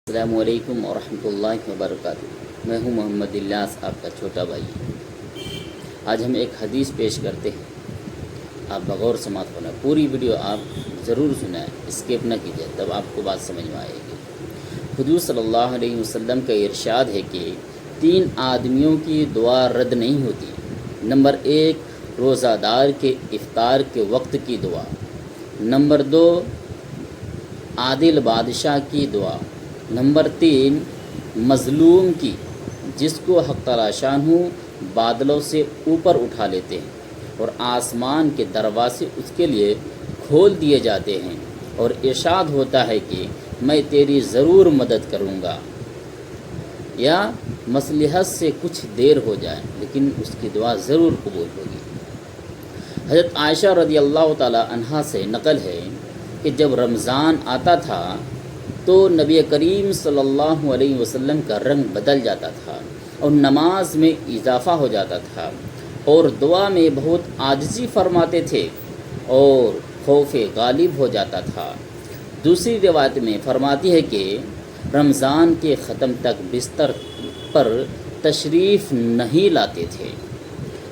السلام علیکم ورحمۃ اللہ وبرکاتہ۔ میں ہوں محمد الیاس، آپ کا چھوٹا بھائی۔ آج ہم ایک حدیث پیش کرتے ہیں، آپ بغور سماعت ہونا، پوری ویڈیو آپ ضرور سنیں، اسکپ نہ کیجیے، تب آپ کو بات سمجھ میں آئے گی۔ حضور صلی اللہ علیہ وسلم کا ارشاد ہے کہ 3 آدمیوں کی دعا رد نہیں ہوتی۔ نمبر 1، روزہ دار کے افطار کے وقت کی دعا۔ نمبر 2، عادل بادشاہ کی دعا۔ نمبر 3، مظلوم کی، جس کو حق تعالی شانہ بادلوں سے اوپر اٹھا لیتے ہیں اور آسمان کے دروازے اس کے لیے کھول دیے جاتے ہیں، اور ارشاد ہوتا ہے کہ میں تیری ضرور مدد کروں گا، یا مصلحت سے کچھ دیر ہو جائے لیکن اس کی دعا ضرور قبول ہوگی۔ حضرت عائشہ رضی اللہ تعالی عنہا سے نقل ہے کہ جب رمضان آتا تھا تو نبی کریم صلی اللہ علیہ وسلم کا رنگ بدل جاتا تھا اور نماز میں اضافہ ہو جاتا تھا، اور دعا میں بہت عاجزی فرماتے تھے اور خوف غالب ہو جاتا تھا۔ دوسری روایت میں فرماتی ہے کہ رمضان کے ختم تک بستر پر تشریف نہیں لاتے تھے۔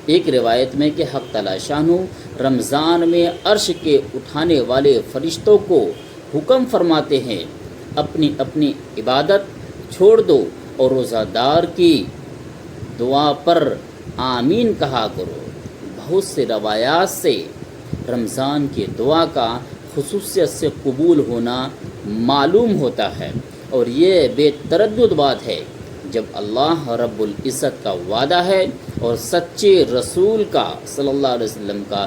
ایک روایت میں کہ حق تعالی شانہ رمضان میں عرش کے اٹھانے والے فرشتوں کو حکم فرماتے ہیں، اپنی اپنی عبادت چھوڑ دو اور روزہ دار کی دعا پر آمین کہا کرو۔ بہت سے روایات سے رمضان کی دعا کا خصوصیت سے قبول ہونا معلوم ہوتا ہے، اور یہ بے تردد بات ہے، جب اللہ رب العزت کا وعدہ ہے اور سچے رسول کا صلی اللہ علیہ وسلم کا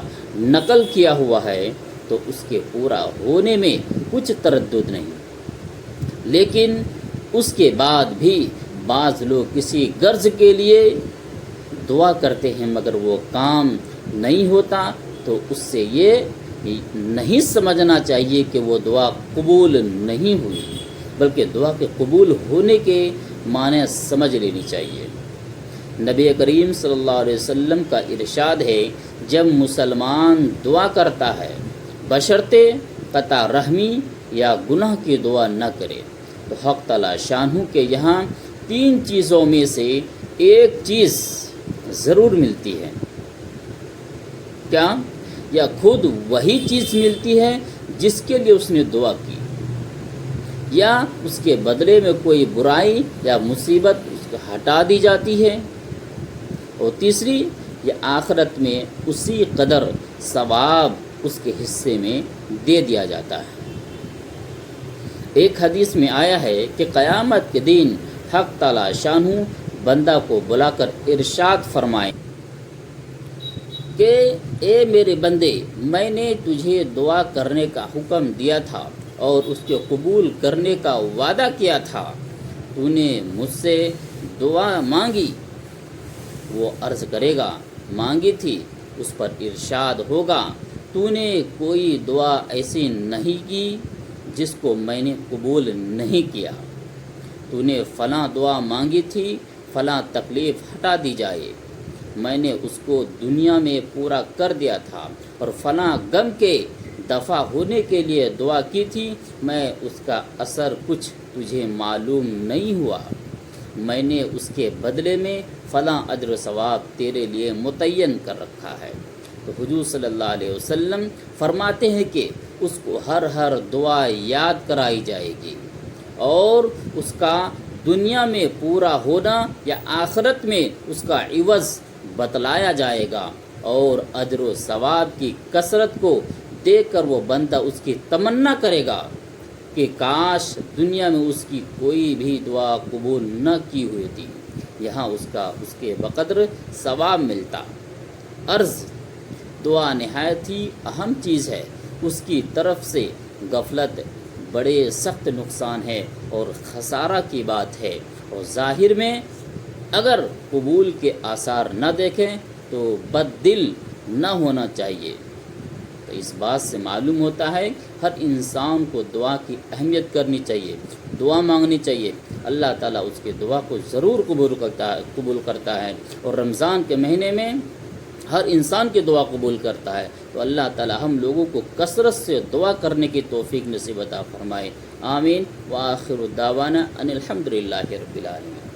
نقل کیا ہوا ہے تو اس کے پورا ہونے میں کچھ تردد نہیں۔ لیکن اس کے بعد بھی بعض لوگ کسی غرض کے لیے دعا کرتے ہیں مگر وہ کام نہیں ہوتا، تو اس سے یہ نہیں سمجھنا چاہیے کہ وہ دعا قبول نہیں ہوئی، بلکہ دعا کے قبول ہونے کے معنی سمجھ لینی چاہیے۔ نبی کریم صلی اللہ علیہ وسلم کا ارشاد ہے، جب مسلمان دعا کرتا ہے بشرطے قطع رحمی یا گناہ کی دعا نہ کرے تو حق تعالی شانہ کے یہاں 3 چیزوں میں سے ایک چیز ضرور ملتی ہے۔ کیا؟ یا خود وہی چیز ملتی ہے جس کے لیے اس نے دعا کی، یا اس کے بدلے میں کوئی برائی یا مصیبت اس کو ہٹا دی جاتی ہے، اور تیسری، یا آخرت میں اسی قدر ثواب اس کے حصے میں دے دیا جاتا ہے۔ ایک حدیث میں آیا ہے کہ قیامت کے دن حق تعالی شانہ بندہ کو بلا کر ارشاد فرمائے کہ اے میرے بندے، میں نے تجھے دعا کرنے کا حکم دیا تھا اور اس کے قبول کرنے کا وعدہ کیا تھا، تو نے مجھ سے دعا مانگی، وہ عرض کرے گا مانگی تھی، اس پر ارشاد ہوگا تو نے کوئی دعا ایسی نہیں کی جس کو میں نے قبول نہیں کیا، تو نے فلاں دعا مانگی تھی، فلاں تکلیف ہٹا دی جائے، میں نے اس کو دنیا میں پورا کر دیا تھا، اور فلاں غم کے دفع ہونے کے لیے دعا کی تھی، میں اس کا اثر کچھ تجھے معلوم نہیں ہوا، میں نے اس کے بدلے میں فلاں اجر و ثواب تیرے لیے متعین کر رکھا ہے۔ تو حضور صلی اللہ علیہ وسلم فرماتے ہیں کہ اس کو ہر دعا یاد کرائی جائے گی، اور اس کا دنیا میں پورا ہونا یا آخرت میں اس کا عوض بتلایا جائے گا، اور اجر و ثواب کی کثرت کو دیکھ کر وہ بندہ اس کی تمنا کرے گا کہ کاش دنیا میں اس کی کوئی بھی دعا قبول نہ کی ہوئی تھی، یہاں اس کے بقدر ثواب ملتا۔ عرض، دعا نہایت ہی اہم چیز ہے، اس کی طرف سے غفلت بڑے سخت نقصان ہے اور خسارہ کی بات ہے، اور ظاہر میں اگر قبول کے آثار نہ دیکھیں تو بد دل نہ ہونا چاہیے۔ تو اس بات سے معلوم ہوتا ہے ہر انسان کو دعا کی اہمیت کرنی چاہیے، دعا مانگنی چاہیے، اللہ تعالیٰ اس کے دعا کو ضرور قبول کرتا ہے، اور رمضان کے مہینے میں ہر انسان کی دعا قبول کرتا ہے۔ تو اللہ تعالیٰ ہم لوگوں کو کثرت سے دعا کرنے کی توفیق نصیب عطا فرمائے۔ آمین وآخر دعوانا ان الحمد للہ رب العالمین.